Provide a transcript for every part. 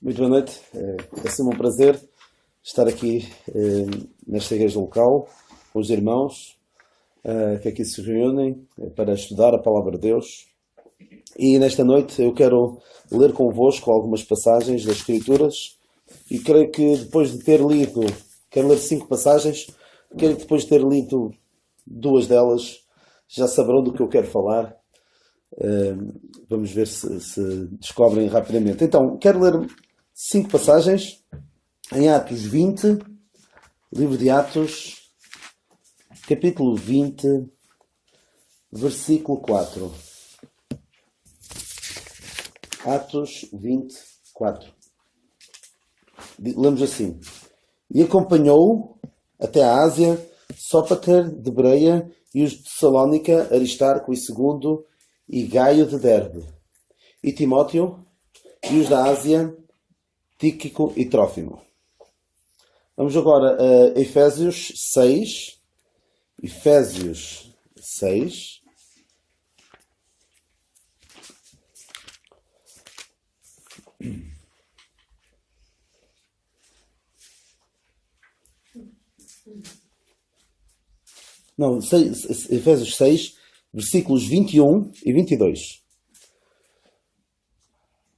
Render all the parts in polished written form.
Muito boa noite. É sempre um prazer estar aqui nesta igreja local com os irmãos que aqui se reúnem para estudar a Palavra de Deus. E nesta noite eu quero ler convosco algumas passagens das Escrituras e creio que depois de ter lido, quero ler 5 passagens, creio que depois de ter lido 2 delas já saberão do que eu quero falar. Vamos ver se descobrem rapidamente. Então, quero ler 5 passagens em Atos 20, livro de Atos, capítulo 20, versículo 4. Atos 24. Lemos assim: E acompanhou até a Ásia Sópater de Bereia e os de Salónica, Aristarco e Segundo e Gaio de Derbe, e Timóteo, e os da Ásia, Tíquico e Trófimo. Vamos agora a Efésios 6. Efésios 6. Não, Efésios 6, versículos 21 e 22.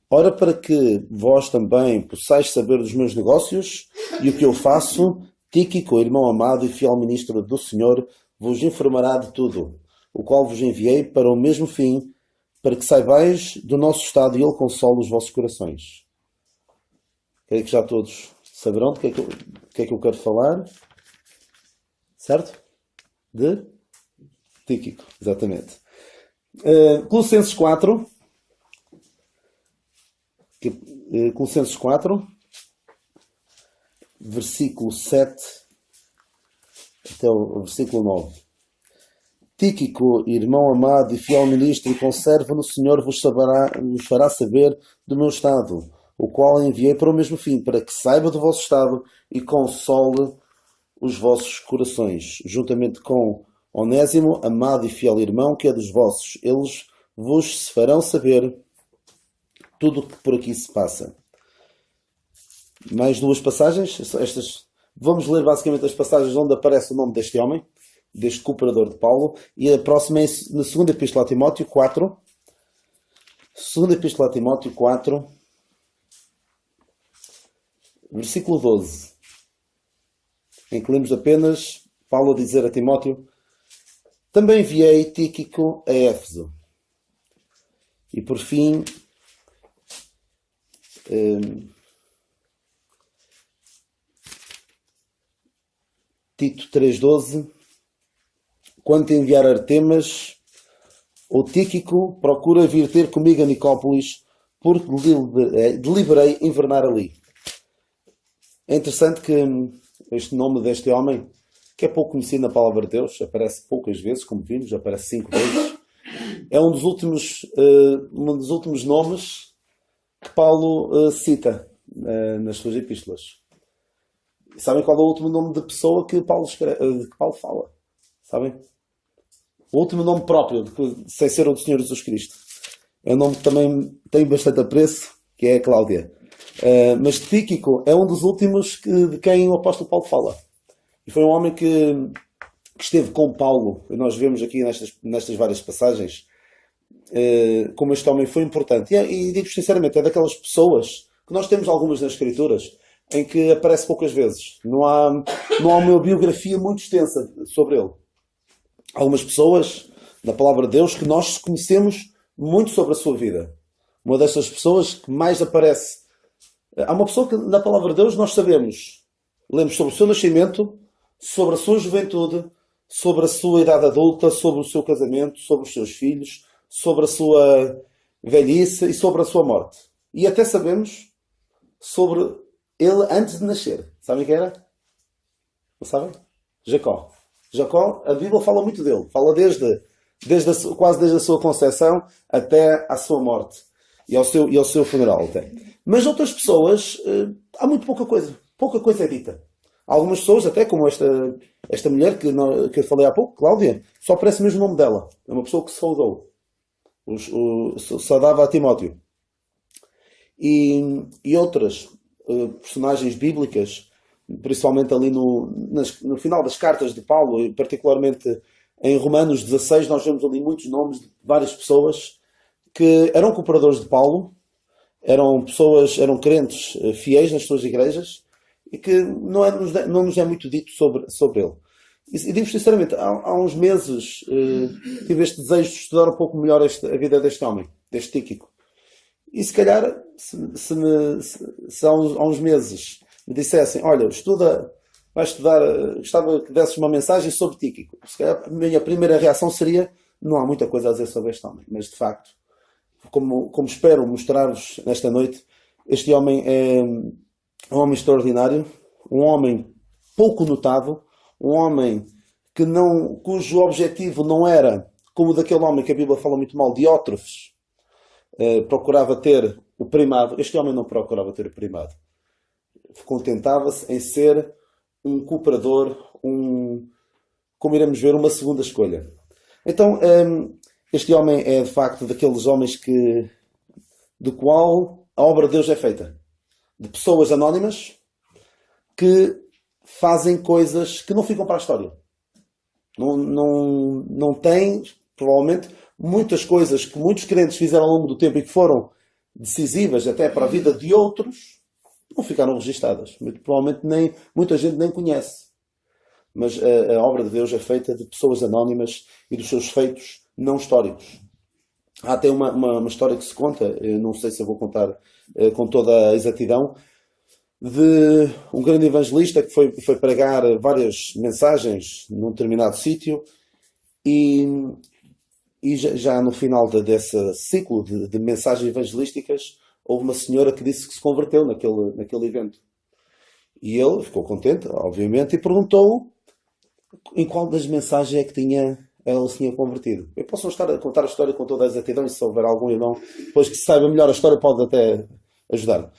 Ora, para que vós também possais saber dos meus negócios e o que eu faço, Tíquico, irmão amado e fiel ministro do Senhor, vos informará de tudo, o qual vos enviei para o mesmo fim, para que saibais do nosso estado e ele console os vossos corações. Creio que já todos saberão do que é que eu quero falar. Certo? De Tíquico, exatamente. Colossenses 4. Colossenses 4, versículo 7 até o versículo 9. Tíquico, irmão amado e fiel ministro e conservo no Senhor, vos fará saber do meu estado, o qual enviei para o mesmo fim, para que saiba do vosso estado e console os vossos corações, juntamente com Onésimo, amado e fiel irmão, que é dos vossos. Eles vos farão saber tudo o que por aqui se passa. Mais 2 passagens. Vamos ler basicamente as passagens onde aparece o nome deste homem, deste cooperador de Paulo. E a próxima é na 2ª Epístola a Timóteo 4. 2ª Epístola a Timóteo 4, versículo 12. Em que lemos apenas Paulo a dizer a Timóteo: também enviei Tíquico a Éfeso. E por fim, Tito 3,12: quando te enviar Artemas ou Tíquico, procura vir ter comigo a Nicópolis, porque deliberei invernar ali. É interessante que este nome deste homem, que é pouco conhecido na Palavra de Deus, aparece poucas vezes, como vimos, aparece 5 vezes, é um dos últimos nomes que Paulo cita nas suas epístolas. E sabem qual é o último nome de pessoa que Paulo fala? Sabem? O último nome próprio, sem ser o do Senhor Jesus Cristo. É um nome que também tem bastante apreço, que é a Cláudia. Mas Tíquico é um dos últimos de quem o apóstolo Paulo fala. E foi um homem que esteve com Paulo. E nós vemos aqui nestas várias passagens como este homem foi importante. E digo sinceramente, é daquelas pessoas que nós temos algumas nas Escrituras em que aparece poucas vezes. Não há uma biografia muito extensa sobre ele. Há algumas pessoas na Palavra de Deus que nós conhecemos muito sobre a sua vida. Uma destas pessoas que mais aparece. Há uma pessoa que na Palavra de Deus nós sabemos. Lemos sobre o seu nascimento, sobre a sua juventude, sobre a sua idade adulta, sobre o seu casamento, sobre os seus filhos, sobre a sua velhice e sobre a sua morte. E até sabemos sobre ele antes de nascer. Sabem quem era? Não sabem? Jacó. Jacó, a Bíblia fala muito dele. Fala quase desde a sua concepção até à sua morte. E ao seu funeral até. Mas outras pessoas, há muito pouca coisa. Pouca coisa é dita. Algumas pessoas, até como esta mulher que eu falei há pouco, Cláudia, só aparece mesmo o nome dela. É uma pessoa que saudou. Saudava a Timóteo. e outras personagens bíblicas, principalmente ali no final das cartas de Paulo, e particularmente em Romanos 16, nós vemos ali muitos nomes de várias pessoas que eram cooperadores de Paulo, eram pessoas, eram crentes fiéis nas suas igrejas e que não nos é muito dito sobre ele. E digo sinceramente, há uns meses tive este desejo de estudar um pouco melhor a vida deste homem, deste Tíquico. E se calhar, se há uns meses me dissessem, olha, vai estudar, gostava que desses uma mensagem sobre Tíquico. Se calhar a minha primeira reação seria, não há muita coisa a dizer sobre este homem. Mas de facto, como espero mostrar-vos nesta noite, este homem é um homem extraordinário, um homem pouco notado, um homem cujo objetivo não era como o daquele homem que a Bíblia fala muito mal, Diótrefes, procurava ter o primado. Este homem não procurava ter o primado. Contentava-se em ser um cooperador, como iremos ver, uma segunda escolha. Então, este homem é de facto daqueles homens do qual a obra de Deus é feita. De pessoas anónimas que fazem coisas que não ficam para a história. Não tem, provavelmente, muitas coisas que muitos crentes fizeram ao longo do tempo e que foram decisivas até para a vida de outros, não ficaram registadas. Muito provavelmente muita gente nem conhece. Mas a obra de Deus é feita de pessoas anónimas e dos seus feitos não históricos. Há até uma história que se conta, eu não sei se eu vou contar com toda a exatidão, de um grande evangelista que foi pregar várias mensagens num determinado sítio e já no final desse ciclo de mensagens evangelísticas houve uma senhora que disse que se converteu naquele evento. E ele ficou contente, obviamente, e perguntou em qual das mensagens é que ela se tinha convertido. Eu posso estar a contar a história com toda a exatidão e se houver algum irmão depois que saiba melhor a história pode até ajudar.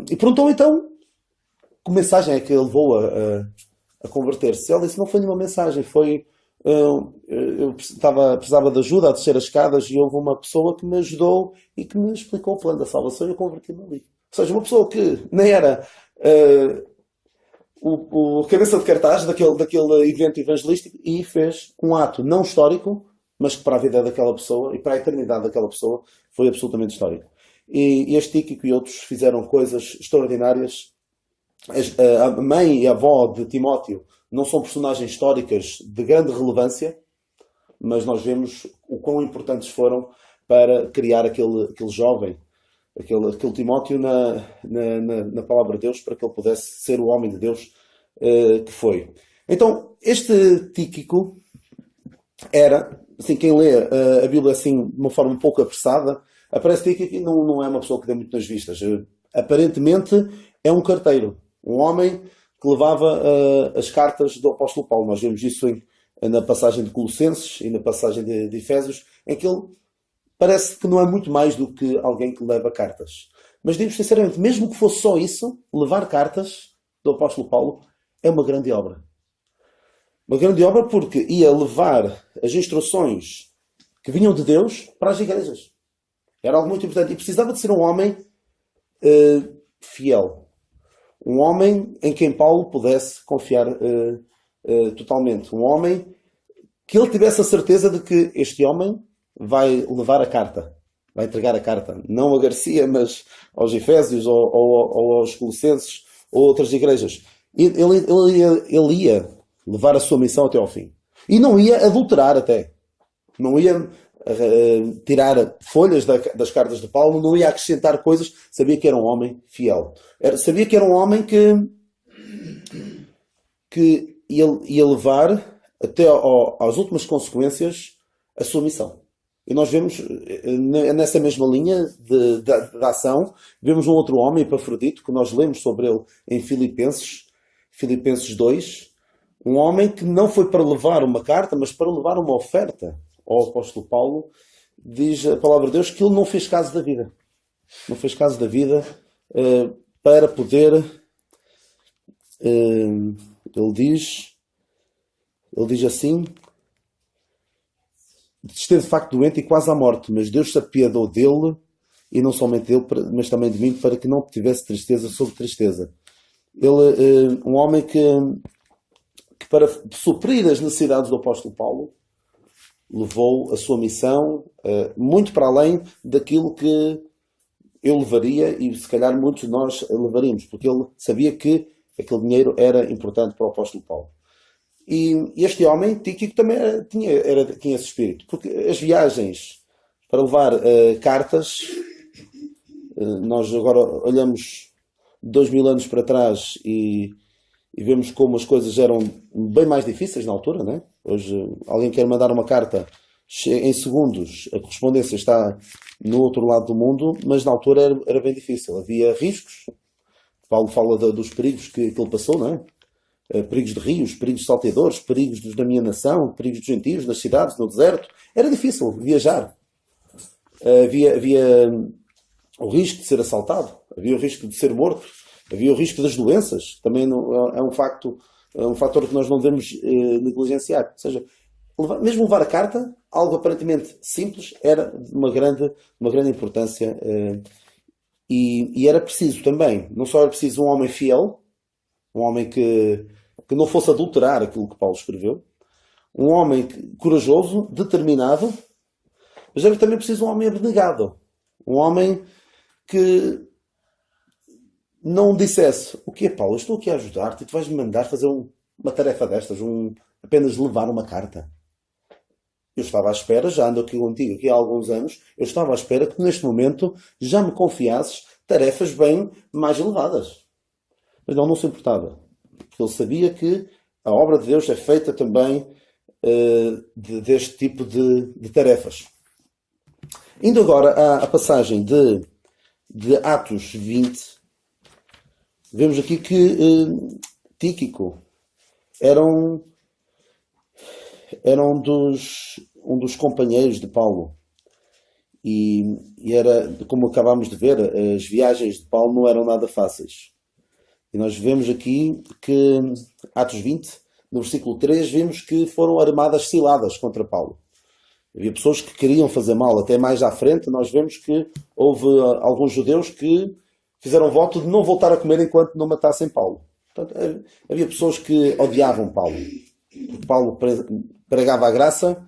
E perguntou então que mensagem é que ele levou a converter-se. Ela disse: não foi nenhuma mensagem, eu precisava de ajuda a descer as escadas e houve uma pessoa que me ajudou e que me explicou o plano da salvação e eu converti-me ali. Ou seja, uma pessoa que nem era o cabeça de cartaz daquele evento evangelístico e fez um ato não histórico, mas que para a vida daquela pessoa e para a eternidade daquela pessoa foi absolutamente histórico. E este Tíquico e outros fizeram coisas extraordinárias. A mãe e a avó de Timóteo não são personagens históricas de grande relevância, mas nós vemos o quão importantes foram para criar aquele jovem, aquele Timóteo na palavra de Deus, para que ele pudesse ser o homem de Deus que foi. Então, este Tíquico era, assim, quem lê a Bíblia assim, de uma forma um pouco apressada, aparece Tíquico e não é uma pessoa que dê muito nas vistas. Aparentemente é um carteiro, um homem que levava as cartas do apóstolo Paulo. Nós vemos isso na passagem de Colossenses e na passagem de Efésios, em que ele parece que não é muito mais do que alguém que leva cartas. Mas digo sinceramente, mesmo que fosse só isso, levar cartas do apóstolo Paulo é uma grande obra. Uma grande obra porque ia levar as instruções que vinham de Deus para as igrejas. Era algo muito importante. E precisava de ser um homem fiel. Um homem em quem Paulo pudesse confiar totalmente. Um homem que ele tivesse a certeza de que este homem vai levar a carta. Vai entregar a carta. Não a Garcia, mas aos Efésios ou aos Colossenses ou outras igrejas. Ele ia levar a sua missão até ao fim. E não ia adulterar até. Não ia tirar folhas das cartas de Paulo, não ia acrescentar coisas. Sabia que era um homem fiel. Sabia que era um homem que ia levar até às últimas consequências a sua missão. E nós vemos, nessa mesma linha de ação, vemos um outro homem, Epafrodito, que nós lemos sobre ele em Filipenses 2, um homem que não foi para levar uma carta, mas para levar uma oferta ao apóstolo Paulo. Diz a palavra de Deus que ele não fez caso da vida. Não fez caso da vida para poder... Ele diz assim: esteve de facto doente e quase à morte, mas Deus se apiedou dele e não somente dele, mas também de mim, para que não tivesse tristeza sobre tristeza. Ele, um homem que para suprir as necessidades do apóstolo Paulo, levou a sua missão muito para além daquilo que eu levaria e se calhar muitos de nós levaríamos, porque ele sabia que aquele dinheiro era importante para o apóstolo Paulo. E este homem, Tíquico, também tinha esse espírito, porque as viagens para levar cartas, nós agora olhamos 2000 anos para trás e vemos como as coisas eram bem mais difíceis na altura, né? Hoje, alguém quer mandar uma carta em segundos, a correspondência está no outro lado do mundo, mas na altura era bem difícil. Havia riscos. Paulo fala dos perigos que ele passou, não é? Perigos de rios, perigos de salteadores, perigos da minha nação, perigos dos gentios, nas cidades, no deserto. Era difícil viajar. Havia o risco de ser assaltado, havia o risco de ser morto, havia o risco das doenças. Também é um fator que nós não devemos negligenciar. Ou seja, mesmo levar a carta, algo aparentemente simples, era de uma grande importância. E era preciso também, não só era preciso um homem fiel, um homem que não fosse adulterar aquilo que Paulo escreveu, um homem corajoso, determinado, mas era também preciso um homem abnegado, um homem que não dissesse: o quê, Paulo? Eu estou aqui a ajudar-te e tu vais-me mandar fazer uma tarefa destas, apenas levar uma carta. Eu estava à espera, já ando aqui contigo aqui há alguns anos, eu estava à espera que neste momento já me confiasses tarefas bem mais elevadas. Mas não se importava. Porque ele sabia que a obra de Deus é feita também deste tipo de tarefas. Indo agora à passagem de Atos 20, vemos aqui que Tíquico era um dos companheiros de Paulo. E era, como acabámos de ver, as viagens de Paulo não eram nada fáceis. E nós vemos aqui que, Atos 20, no versículo 3, vemos que foram armadas ciladas contra Paulo. Havia pessoas que queriam fazer mal. Até mais à frente, nós vemos que houve alguns judeus que fizeram voto de não voltar a comer enquanto não matassem Paulo. Portanto, havia pessoas que odiavam Paulo. Paulo pregava a graça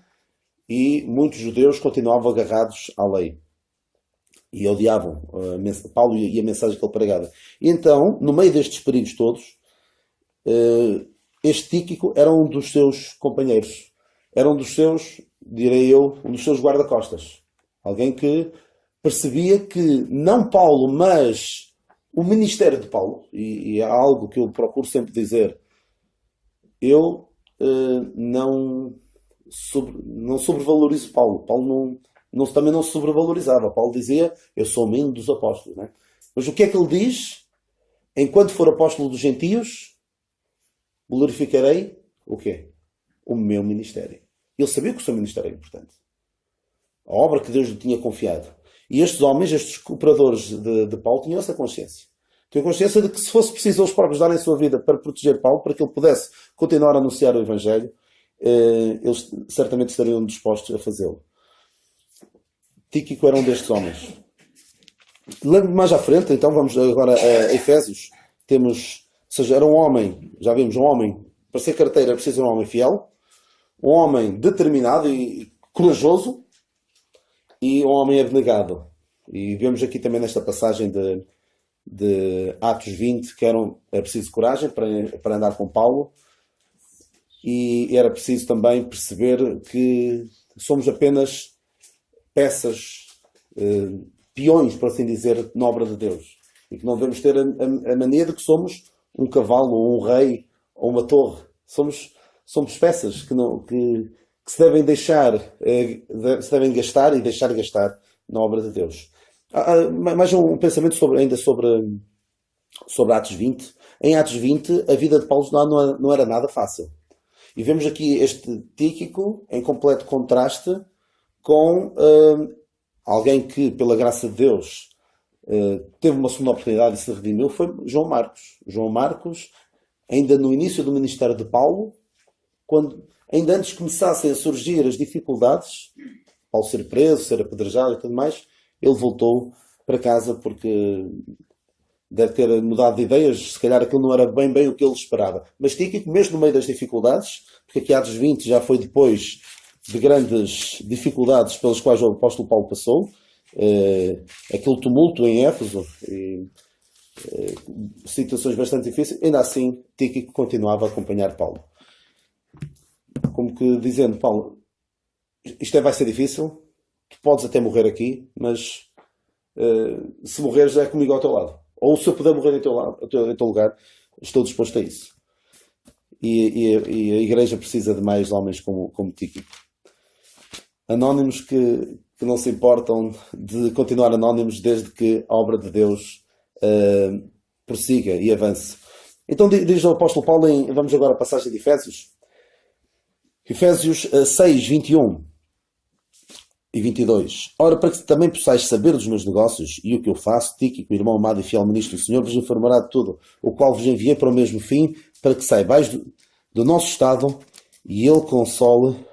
e muitos judeus continuavam agarrados à lei. E odiavam Paulo e a mensagem que ele pregava. E então, no meio destes perigos todos, este Tíquico era um dos seus companheiros. Era um dos seus, direi eu, um dos seus guarda-costas. Alguém que percebia que não Paulo, mas o ministério de Paulo, e é algo que eu procuro sempre dizer, eu não sobrevalorizo Paulo. Paulo também não se sobrevalorizava. Paulo dizia: eu sou o menino dos apóstolos. Né? Mas o que é que ele diz? Enquanto for apóstolo dos gentios, glorificarei o quê? O meu ministério. Ele sabia que o seu ministério era importante. A obra que Deus lhe tinha confiado. E estes homens, estes cooperadores de Paulo, tinham essa consciência. Tinham consciência de que se fosse preciso eles próprios darem a sua vida para proteger Paulo, para que ele pudesse continuar a anunciar o Evangelho, eles certamente estariam dispostos a fazê-lo. Tíquico era um destes homens. Lembro mais à frente, então vamos agora a Efésios. Temos, ou seja, era um homem, já vimos, um homem, para ser carteiro é preciso ser um homem fiel, um homem determinado e corajoso e um homem abnegado. E vemos aqui também nesta passagem de Atos 20 que era preciso coragem para andar com Paulo. E era preciso também perceber que somos apenas peças, peões, por assim dizer, na obra de Deus. E que não devemos ter a mania de que somos um cavalo, ou um rei, ou uma torre. Somos peças que se devem se devem gastar e deixar gastar na obra de Deus. Mais um pensamento sobre Atos 20. Em Atos 20, a vida de Paulo não era nada fácil. E vemos aqui este Tíquico em completo contraste com alguém que, pela graça de Deus, teve uma segunda oportunidade e se redimiu, foi João Marcos. João Marcos, ainda no início do ministério de Paulo, ainda antes começassem a surgir as dificuldades, Paulo ser preso, ser apedrejado e tudo mais, ele voltou para casa porque deve ter mudado de ideias, se calhar aquilo não era bem o que ele esperava. Mas Tíquico, mesmo no meio das dificuldades, porque aqui Atos 20 já foi depois de grandes dificuldades pelas quais o apóstolo Paulo passou, aquele tumulto em Éfeso, situações bastante difíceis, ainda assim Tíquico continuava a acompanhar Paulo. Como que dizendo, Paulo, isto vai ser difícil, tu podes até morrer aqui, mas se morreres é comigo ao teu lado. Ou se eu puder morrer em teu lugar, estou disposto a isso. E a igreja precisa de mais homens como Tíquico. Anónimos que não se importam de continuar anónimos desde que a obra de Deus prossiga e avance. Então diz o apóstolo Paulo, vamos agora à passagem de Efésios. Efésios 6, 21 e 22. Ora, para que também possais saber dos meus negócios e o que eu faço, Tíquico, irmão amado e fiel ministro do Senhor, vos informará de tudo, o qual vos enviei para o mesmo fim, para que saibais do nosso estado e ele console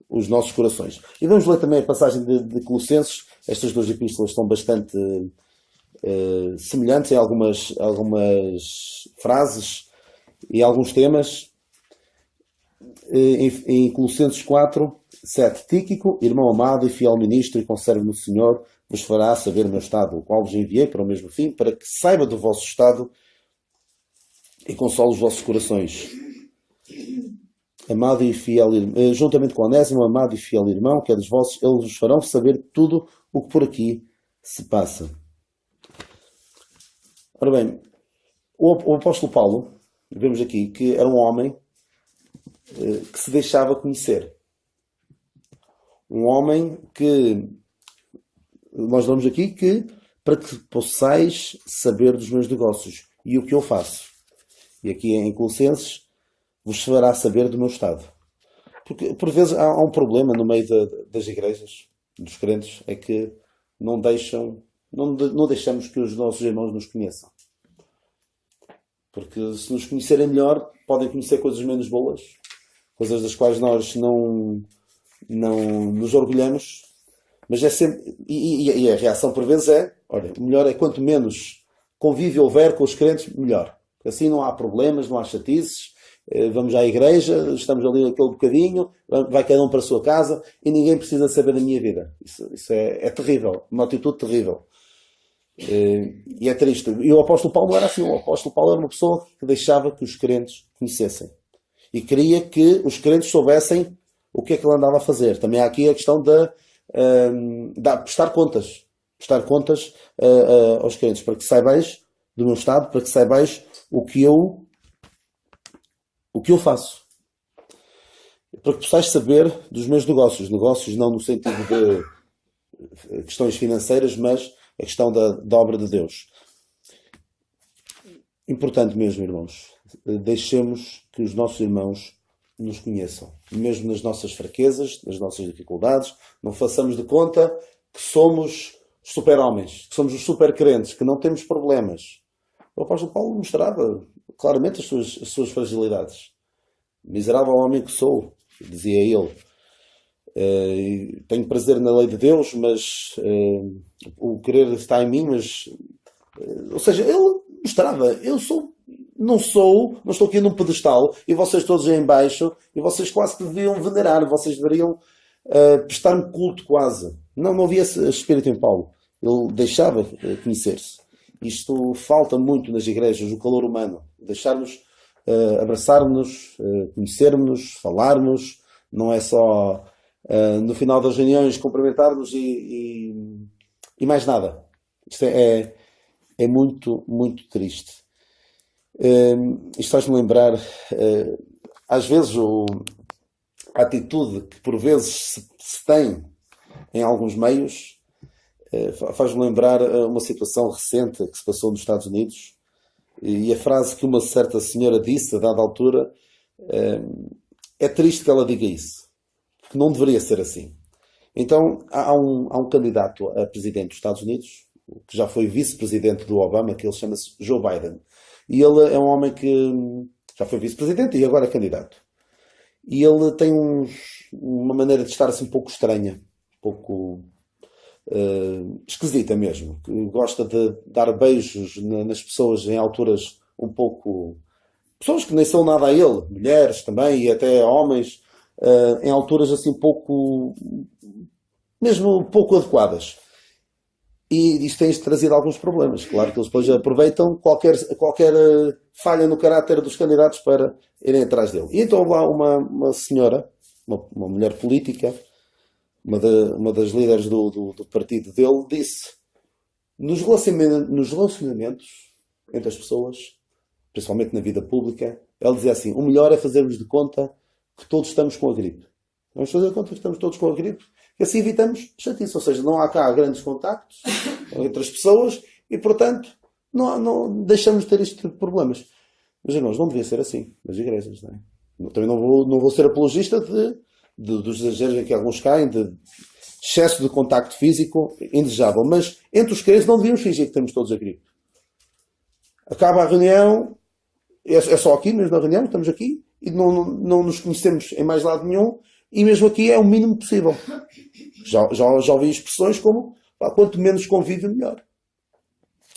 os nossos corações. E vamos ler também a passagem de Colossenses. Estas duas epístolas são bastante semelhantes em algumas frases e alguns temas. Em Colossenses 4, 7. Tíquico, irmão amado e fiel ministro e conservo no Senhor, vos fará saber o meu estado, o qual vos enviei para o mesmo fim, para que saiba do vosso estado e console os vossos corações. Amado e fiel irmão, juntamente com Onésimo, amado e fiel irmão, que é dos vossos, eles vos farão saber tudo o que por aqui se passa. Ora bem, o apóstolo Paulo, vemos aqui que era um homem que se deixava conhecer. Um homem que, nós vemos aqui que, para que possais saber dos meus negócios e o que eu faço. E aqui em Colossenses, vos fará saber do meu estado. Porque, por vezes, há um problema no meio das igrejas, dos crentes, é que não deixamos que os nossos irmãos nos conheçam. Porque se nos conhecerem melhor, podem conhecer coisas menos boas, coisas das quais nós não nos orgulhamos, mas é sempre, e a reação por vezes é, olha, o melhor é quanto menos convívio houver com os crentes, melhor. Assim não há problemas, não há chatices, vamos à igreja, estamos ali aquele bocadinho, vai cada um para a sua casa e ninguém precisa saber da minha vida. Isso é terrível, uma atitude terrível. E é triste. E o apóstolo Paulo não era assim. O apóstolo Paulo era uma pessoa que deixava que os crentes conhecessem. E queria que os crentes soubessem o que é que ele andava a fazer. Também há aqui a questão de prestar contas. Prestar contas aos crentes. Para que saibais do meu estado, para que saibais o que eu faço. Para que possais saber dos meus negócios. Negócios não no sentido de questões financeiras, mas a questão da obra de Deus. Importante mesmo, irmãos. Deixemos que os nossos irmãos nos conheçam. Mesmo nas nossas fraquezas, nas nossas dificuldades. Não façamos de conta que somos super-homens, que somos os super-crentes, que não temos problemas. O apóstolo Paulo mostrava claramente as suas fragilidades. Miserável homem que sou, dizia ele. Tenho prazer na lei de Deus, mas o querer está em mim, mas ou seja, ele mostrava, não estou aqui num pedestal e vocês todos aí em baixo e vocês quase que deviam venerar, vocês deveriam prestar-me culto quase. Não havia esse espírito em Paulo. Ele deixava conhecer-se. Isto falta muito nas igrejas, o calor humano, deixarmos abraçarmos-nos, conhecermos-nos, falarmos, não é só no final das reuniões cumprimentarmos e mais nada. Isto é muito, muito triste. Isto faz-me lembrar, às vezes, a atitude que por vezes se tem em alguns meios, faz-me lembrar uma situação recente que se passou nos Estados Unidos, e a frase que uma certa senhora disse a dada altura, é triste que ela diga isso, porque não deveria ser assim. Então há um candidato a presidente dos Estados Unidos, que já foi vice-presidente do Obama, que ele chama-se Joe Biden, e ele é um homem que já foi vice-presidente e agora é candidato. E ele tem uma maneira de estar assim um pouco estranha, um pouco esquisita mesmo, que gosta de dar beijos nas pessoas em alturas um pouco. Pessoas que nem são nada a ele, mulheres também e até homens, em alturas assim pouco, mesmo pouco adequadas. E isto tem trazido alguns problemas. Claro que eles depois aproveitam qualquer falha no caráter dos candidatos para irem atrás dele. E então houve lá uma senhora, uma mulher política, uma das líderes do partido dele, disse: nos relacionamentos entre as pessoas, principalmente na vida pública, ela dizia assim: o melhor é fazermos de conta que todos estamos com a gripe. Vamos fazer de conta que estamos todos com a gripe, e assim evitamos chatice. Ou seja, não há cá grandes contactos entre as pessoas e, portanto, não deixamos de ter este tipo de problemas. Mas, irmãos, não devia ser assim nas igrejas, não é? Eu também não vou ser apologista dos exageros em que alguns caem, de excesso de contacto físico indesejável. Mas entre os crentes não devíamos fingir que temos todos a gripe. Acaba a reunião, é só aqui, mesmo na reunião, estamos aqui, e não nos conhecemos em mais lado nenhum, e mesmo aqui é o mínimo possível. Já ouvi expressões como: quanto menos convívio, melhor.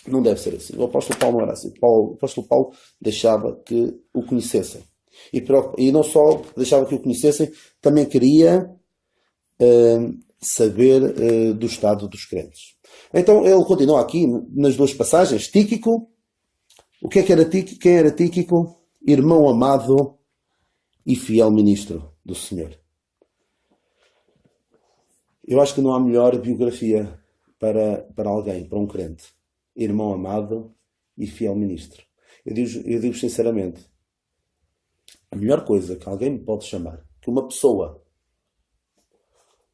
Não deve ser assim. O apóstolo Paulo não era assim. O apóstolo Paulo deixava que o conhecessem. E não só deixava que o conhecessem, também queria saber do estado dos crentes. Então ele continua aqui nas duas passagens. Tíquico. O que é que era Tíquico? Quem era Tíquico? Irmão amado e fiel ministro do Senhor. Eu acho que não há melhor biografia para alguém, para um crente. Irmão amado e fiel ministro. Eu digo sinceramente, a melhor coisa que alguém me pode chamar, que uma pessoa,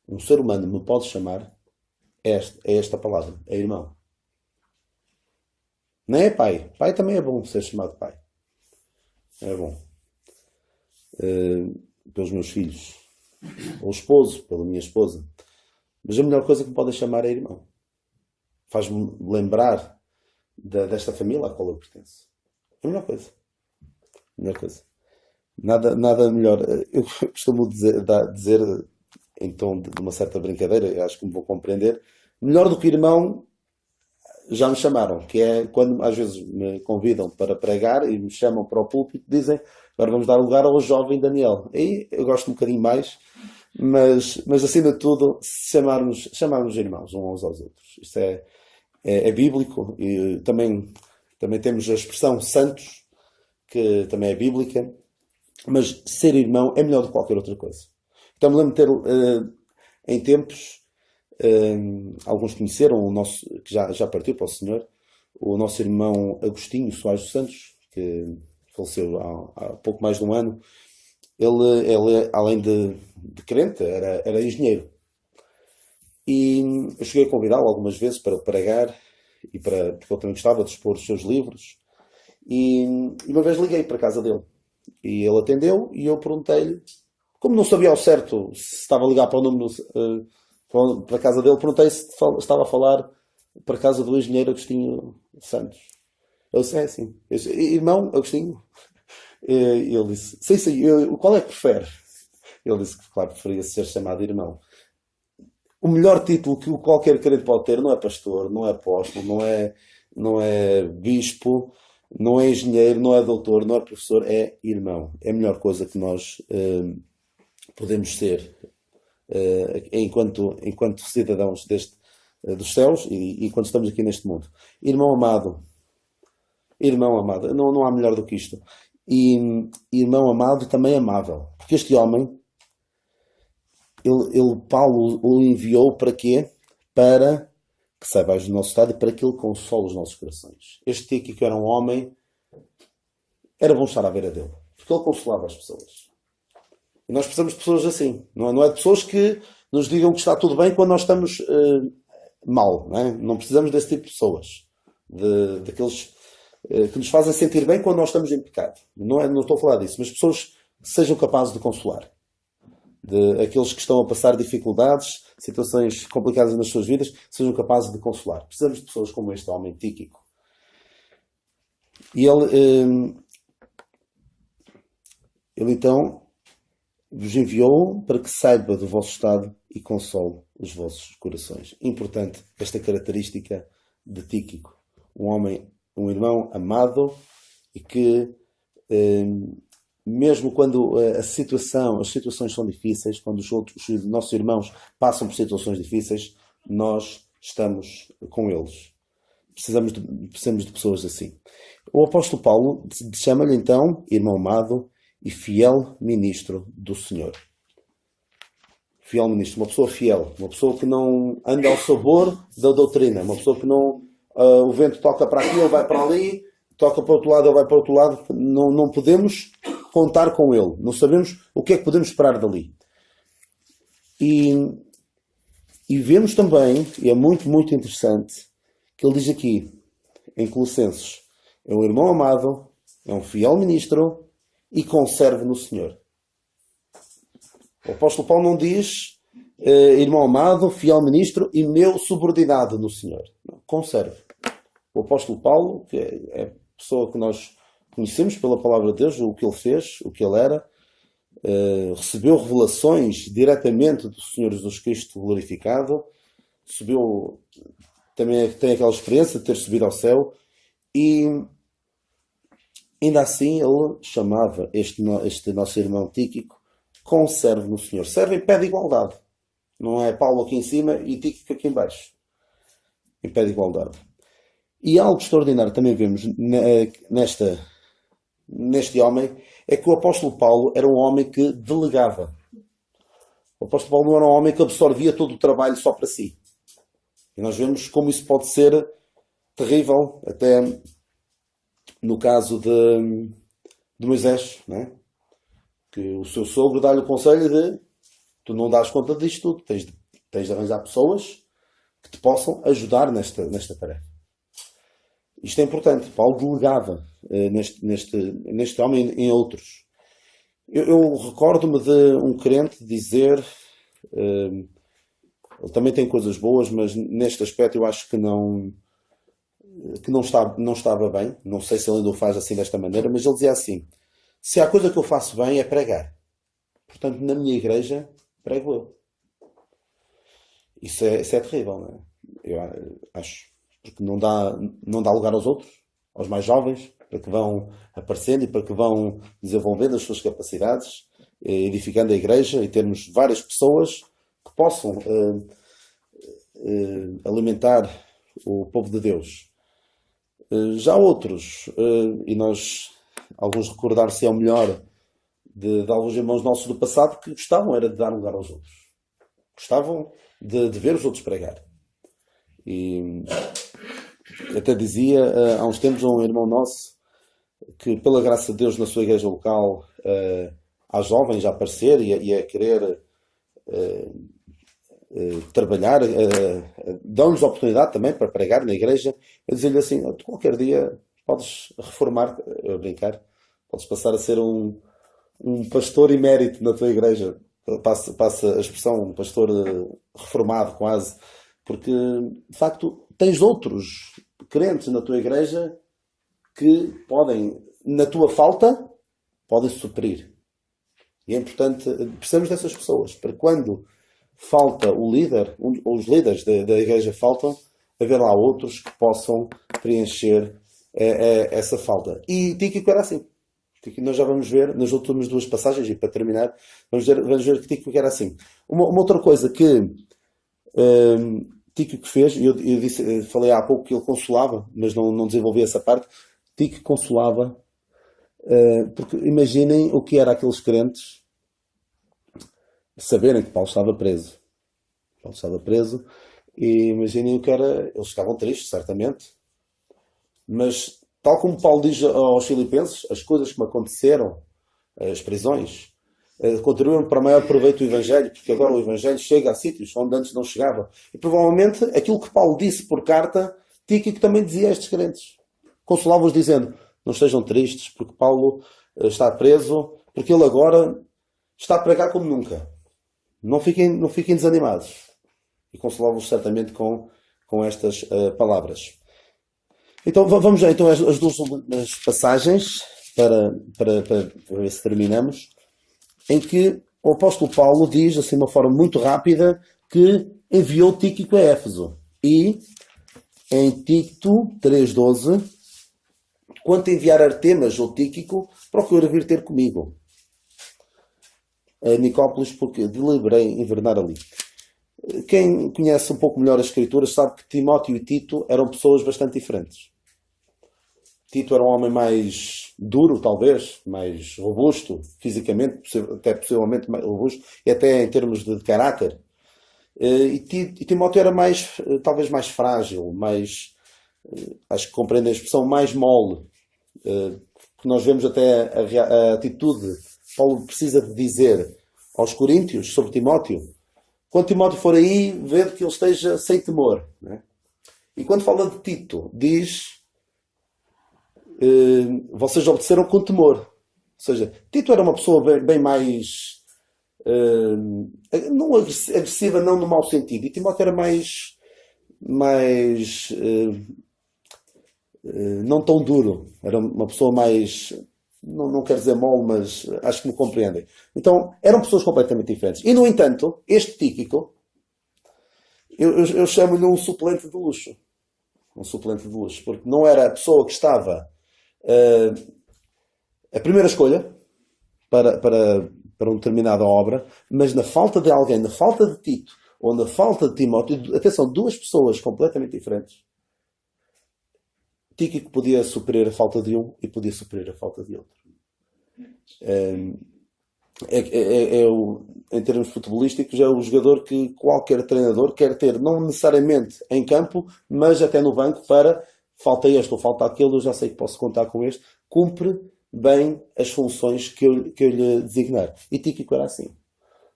um ser humano me pode chamar, é esta palavra, é irmão. Não é pai. Pai também é bom ser chamado pai. É bom. Pelos meus filhos. Ou esposo, pela minha esposa. Mas a melhor coisa que me podem chamar é irmão. Faz-me lembrar desta família à qual eu pertenço. É a melhor coisa. A melhor coisa. Nada melhor. Eu costumo dizer em tom de uma certa brincadeira, eu acho que me vou compreender, melhor do que irmão já me chamaram, que é quando às vezes me convidam para pregar e me chamam para o púlpito e dizem: agora vamos dar lugar ao jovem Daniel. Aí eu gosto um bocadinho mais, mas acima de tudo, chamarmos irmãos uns aos outros. Isto é bíblico, e também temos a expressão santos, que também é bíblica, mas ser irmão é melhor do que qualquer outra coisa. Então me lembro de ter, em tempos, alguns conheceram o nosso, que já partiu para o Senhor, o nosso irmão Agostinho Soares dos Santos, que faleceu há pouco mais de um ano. Ele além de crente, era engenheiro. E eu cheguei a convidá-lo algumas vezes para pregar, porque ele também gostava de expor os seus livros. E uma vez liguei para a casa dele. E ele atendeu e eu perguntei-lhe, como não sabia ao certo se estava a ligar para o número, para a casa dele, perguntei se estava a falar para a casa do engenheiro Agostinho Santos. Ele disse: é sim. Eu disse: irmão Agostinho? E ele disse: sim, qual é que prefere? Ele disse que, claro, preferia ser chamado irmão. O melhor título que qualquer crente pode ter não é pastor, não é apóstolo, não é bispo, não é engenheiro, não é doutor, não é professor, é irmão. É a melhor coisa que nós podemos ser enquanto cidadãos dos céus e enquanto estamos aqui neste mundo. Irmão amado, não há melhor do que isto. E irmão amado também amável. Porque este homem, Paulo o enviou para quê? Para que saiba do nosso estado e para que ele console os nossos corações. Este Tíquico era um homem, era bom estar à beira dele, porque ele consolava as pessoas. E nós precisamos de pessoas assim, não é de pessoas que nos digam que está tudo bem quando nós estamos mal, não é? Não precisamos desse tipo de pessoas, daqueles que nos fazem sentir bem quando nós estamos em pecado. Não estou a falar disso, mas pessoas que sejam capazes de consolar. Aqueles que estão a passar dificuldades, situações complicadas nas suas vidas, sejam capazes de consolar. Precisamos de pessoas como este homem Tíquico. E ele então vos enviou para que saiba do vosso estado e console os vossos corações. Importante esta característica de Tíquico. Um irmão amado e que, mesmo quando as situações são difíceis, quando os nossos irmãos passam por situações difíceis, nós estamos com eles. Precisamos de pessoas assim. O apóstolo Paulo chama-lhe então irmão amado e fiel ministro do Senhor. Fiel ministro, uma pessoa fiel, uma pessoa que não anda ao sabor da doutrina, uma pessoa que não, o vento toca para aqui, ele vai para ali, toca para o outro lado, ele vai para o outro lado. Não podemos contar com ele, não sabemos o que é que podemos esperar dali. E vemos também, e é muito, muito interessante, que ele diz aqui, em Colossenses, é um irmão amado, é um fiel ministro e conserve no Senhor. O apóstolo Paulo não diz irmão amado, fiel ministro e meu subordinado no Senhor. Não, conserve. O apóstolo Paulo, que é a pessoa que nós conhecemos pela palavra de Deus, o que ele fez, o que ele era, recebeu revelações diretamente do Senhor Jesus Cristo glorificado, também tem aquela experiência de ter subido ao céu, e ainda assim ele chamava este nosso irmão Tíquico, conserve no Senhor. Serve em pé de igualdade. Não é Paulo aqui em cima e Tíquico aqui em baixo. Em pé de igualdade. E algo extraordinário também vemos neste homem, é que o apóstolo Paulo era um homem que delegava. O apóstolo Paulo não era um homem que absorvia todo o trabalho só para si. E nós vemos como isso pode ser terrível, até no caso de Moisés, não é? Que o seu sogro dá-lhe o conselho de tu não dás conta disto tudo, tens de arranjar pessoas que te possam ajudar nesta tarefa. Isto é importante. Paulo delegava neste homem e em outros. Eu recordo-me de um crente dizer, ele também tem coisas boas, mas neste aspecto eu acho que não estava bem. Não sei se ele ainda o faz assim desta maneira, mas ele dizia assim: se há coisa que eu faço bem é pregar. Portanto, na minha igreja, prego eu. Isso é terrível, não é? Eu acho. Porque não dá lugar aos outros, aos mais jovens, para que vão aparecendo e para que vão desenvolvendo as suas capacidades, edificando a igreja e termos várias pessoas que possam alimentar o povo de Deus. Já outros, e alguns recordar-se-ão melhor de alguns irmãos nossos do passado que gostavam era de dar lugar aos outros. Gostavam de ver os outros pregar. E até dizia há uns tempos a um irmão nosso que, pela graça de Deus, na sua igreja local, há jovens a aparecer e a querer trabalhar, dão-lhes a oportunidade também para pregar na igreja. Eu dizia-lhe assim: tu qualquer dia podes reformar, a brincar, podes passar a ser um pastor emérito na tua igreja. Passa a expressão, um pastor reformado quase. Porque, de facto, tens outros crentes na tua igreja que podem, na tua falta, podem suprir. E é importante, precisamos dessas pessoas, para quando falta o líder, ou os líderes da igreja faltam, haver lá outros que possam preencher essa falta. E Tíquico era assim. Nós já vamos ver nas últimas duas passagens, e para terminar, vamos ver que Tíquico era assim. Uma outra coisa que Tíquico fez, eu falei há pouco que ele consolava, mas não desenvolvi essa parte. Tíquico consolava, porque imaginem o que era aqueles crentes saberem que Paulo estava preso. Paulo estava preso, e imaginem o que era. Eles estavam tristes, certamente, mas tal como Paulo diz aos Filipenses, as coisas que me aconteceram, as prisões, contribuíram para maior proveito do Evangelho, porque agora o Evangelho chega a sítios onde antes não chegava. E provavelmente aquilo que Paulo disse por carta, Tíquico também dizia a estes crentes. Consolava-os dizendo: não estejam tristes, porque Paulo está preso, porque ele agora está a pregar como nunca. Não fiquem desanimados. E consolava-os certamente com estas palavras. Então vamos já então as duas passagens para ver se terminamos, em que o apóstolo Paulo diz, assim de uma forma muito rápida, que enviou Tíquico a Éfeso. E em Tito 3,12, quanto a enviar Artemas ou Tíquico, procura vir ter comigo a Nicópolis, porque deliberei invernar ali. Quem conhece um pouco melhor as Escrituras sabe que Timóteo e Tito eram pessoas bastante diferentes. Tito era um homem mais duro, talvez, mais robusto, fisicamente, até possivelmente mais robusto, e até em termos de caráter. E Timóteo era mais, talvez mais frágil, mais, acho que compreende a expressão, mais mole. Que nós vemos até a atitude que Paulo precisa de dizer aos Coríntios sobre Timóteo. Quando Timóteo for aí, vê que ele esteja sem temor. Né? E quando fala de Tito, diz: vocês obedeceram com temor. Ou seja, Tito era uma pessoa bem mais não agressiva, não no mau sentido, e Timóteo era mais não tão duro, era uma pessoa mais, não quero dizer mole, mas acho que me compreendem. Então eram pessoas completamente diferentes, e no entanto este Tíquico eu chamo-lhe um suplente de luxo, porque não era a pessoa que estava a primeira escolha para uma determinada obra, mas na falta de alguém, na falta de Tito ou na falta de Timóteo, atenção, duas pessoas completamente diferentes, Tíquico podia suprir a falta de um e podia suprir a falta de outro. Em termos futebolísticos, é o jogador que qualquer treinador quer ter, não necessariamente em campo, mas até no banco, para falta este ou falta aquele, eu já sei que posso contar com este, cumpre bem as funções que eu lhe designar. E Tíquico era assim.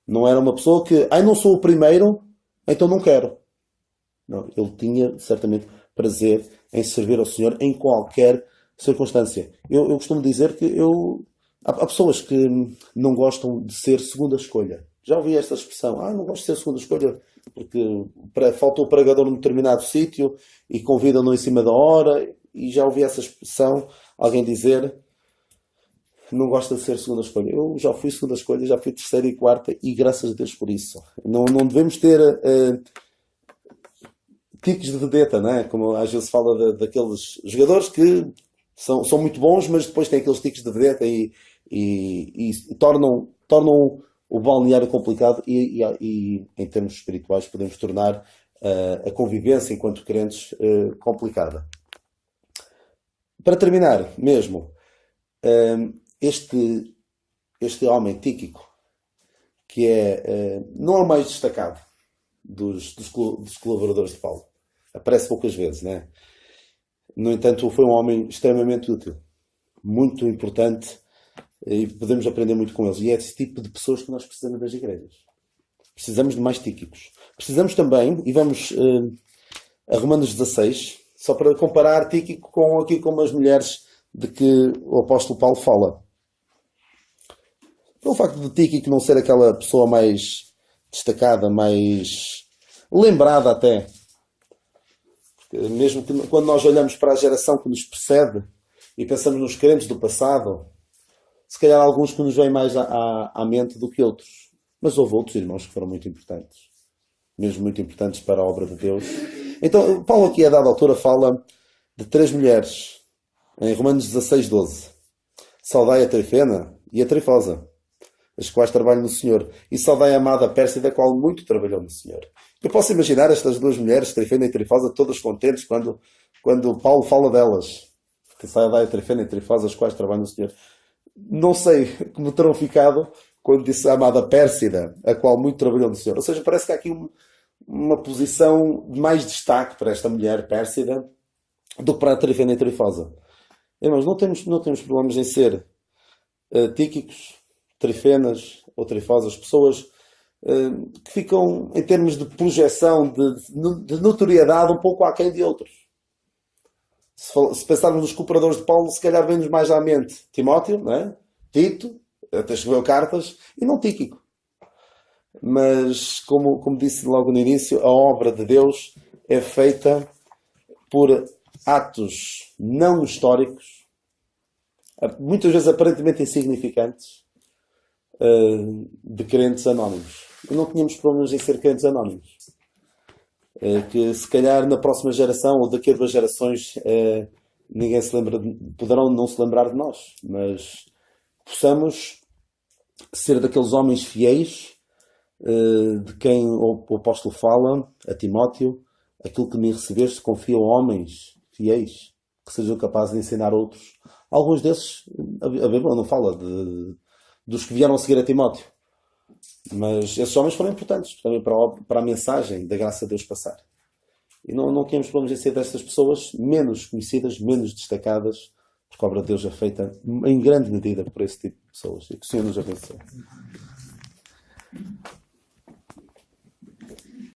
Não era uma pessoa que, não sou o primeiro, então não quero. Não, ele tinha certamente prazer em servir ao Senhor em qualquer circunstância. Eu costumo dizer que há pessoas que não gostam de ser segunda escolha. Já ouvi esta expressão: não gosto de ser segunda escolha porque faltou o pregador num determinado sítio e convida-no em cima da hora. E já ouvi essa expressão, alguém dizer: não gosta de ser segunda escolha. Eu já fui segunda escolha, já fui terceira e quarta, e graças a Deus por isso. Não devemos ter tiques de vedeta, não é? Como às vezes se fala daqueles jogadores que são muito bons, mas depois têm aqueles tiques de vedeta e tornam o balneário complicado, e em termos espirituais podemos tornar a convivência enquanto crentes complicada. Para terminar mesmo, este homem Tíquico, que não é o mais destacado dos colaboradores de Paulo, aparece poucas vezes, né? No entanto, foi um homem extremamente útil, muito importante, e podemos aprender muito com eles. E é esse tipo de pessoas que nós precisamos das igrejas. Precisamos de mais Tíquicos. Precisamos também, e vamos a Romanos 16, só para comparar Tíquico com as mulheres de que o apóstolo Paulo fala. Pelo facto de Tíquico não ser aquela pessoa mais destacada, mais lembrada até, mesmo que quando nós olhamos para a geração que nos precede e pensamos nos crentes do passado, se calhar alguns que nos vêm mais à mente do que outros. Mas houve outros irmãos que foram muito importantes, mesmo muito importantes para a obra de Deus. Então, Paulo aqui a dada altura fala de 3 mulheres, em Romanos 16:12. Saudai a Trifena e a Trifosa, as quais trabalham no Senhor, e saudai a amada Pérsida, a qual muito trabalhou no Senhor. Eu posso imaginar estas 2 mulheres, Trifena e Trifosa, todas contentes quando Paulo fala delas. Que saudai a Trifena e a Trifosa, as quais trabalham no Senhor. Não sei como terão ficado quando disse a amada Pérsida, a qual muito trabalhou no Senhor. Ou seja, parece que há aqui uma posição de mais destaque para esta mulher Pérsida do que para a Trifena e Trifosa. Irmãos, não temos problemas em ser Tíquicos, Trifenas ou Trifosas, pessoas que ficam, em termos de projeção, de notoriedade, um pouco aquém de outros. Se pensarmos nos cooperadores de Paulo, se calhar vem-nos mais à mente Timóteo, não é? Tito, até escreveu cartas, e não Tíquico. Mas, como disse logo no início, a obra de Deus é feita por atos não históricos, muitas vezes aparentemente insignificantes, de crentes anónimos. E não tínhamos problemas em ser crentes anónimos. que se calhar na próxima geração ou daqui a 2 gerações ninguém se lembra, poderão não se lembrar de nós, mas possamos ser daqueles homens fiéis de quem o apóstolo fala a Timóteo: aquilo que me recebeste confia a homens fiéis que sejam capazes de ensinar outros. Alguns desses, a Bíblia não fala dos que vieram a seguir a Timóteo, mas esses homens foram importantes também para a mensagem da graça de Deus passar. E não temos problemas em ser destas pessoas menos conhecidas, menos destacadas, porque a obra de Deus é feita em grande medida por esse tipo de pessoas. E que o Senhor nos abençoe.